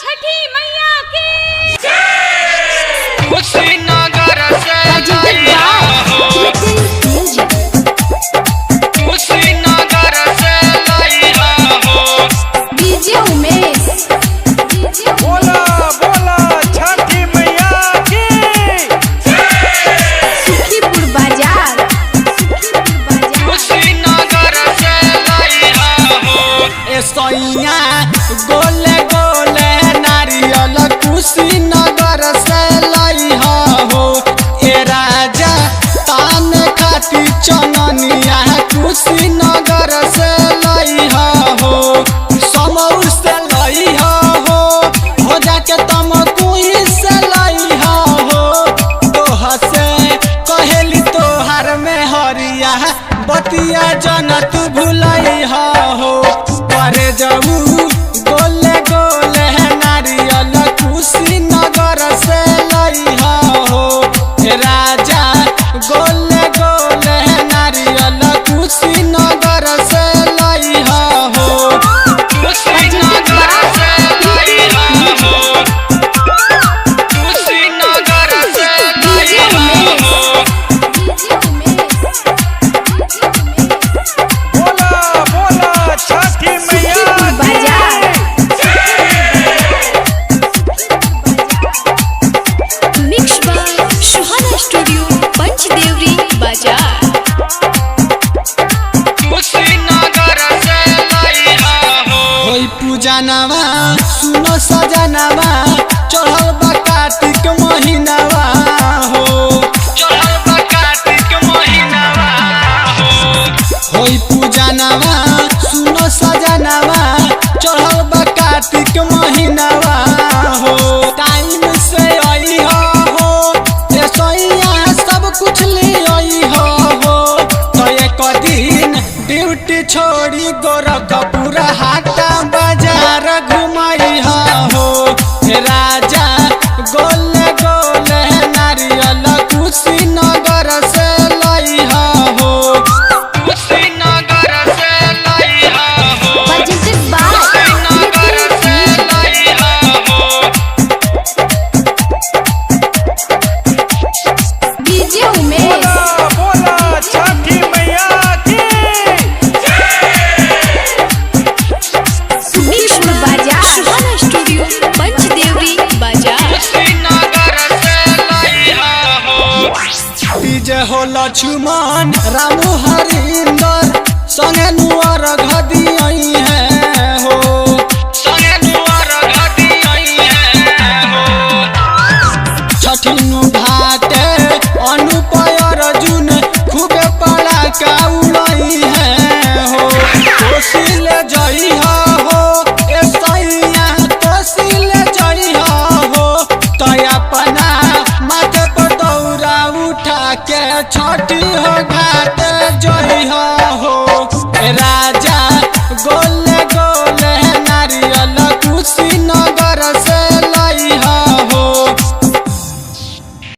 छठी मैया की कुशीनगर से लइहा हो, कुशीनगर से लइहा हो। डीजे उमेश बोला बोला छठी मैया की सुखीपुर बाजार कुशीनगर से लइहा हो। सैया गोले गोले नारियल कुशीनगर से लइहा हो। ए राजा तान खाती चननिया कुशीनगर से लइहा हो। समौर से लइहा हो, हो जाके तमकुही से लइहा हो। तोह से कहेली तोहार में हरिया बतिया जनत भुलइहा हो। करे जाऊ गोले गोले नारियल कुशीनगर से लइहा हो। राजा गोले गोले नारियल कुशीनगर से लइहा हो। कुशीनगर से लइहा हो, कुशीनगर से लइहा हो। बोला बोला छठी मैया बाजार mix by Suhana studio Panchdevri Bazar Kushinagar से लइहा हो। होई पूजनवा सुनो सजनवा चढ़ल बा कार्तिक महीनावा हो। चढ़ल बा कार्तिक महीनावा हो। होई पूजनवा सुनो सजनवा चढ़ल बा कार्तिक महीनावा हो। टाइम से अइहा हो, ए सैया सब कुछ ले अइहा हो। तो एक दिन ड्यूटी छोड़ी गोरखपुर हाटा बाजार घुमइहा हो। राजा गोले गोले नारियल कुशीनगर से लइहा हो। कुशीनगर से लइहा हो, presented by कुशीनगर से लइहा हो। डीजे उमेश बोला बोला छठी मैया की सुखीपुर बाजार सुहाना स्टूडियो पंचदेवरी बाजार कुशीनगर से लइहा हो। डीजे हो लक्ष्मण रामू हरिंदर संगे नुअर घदी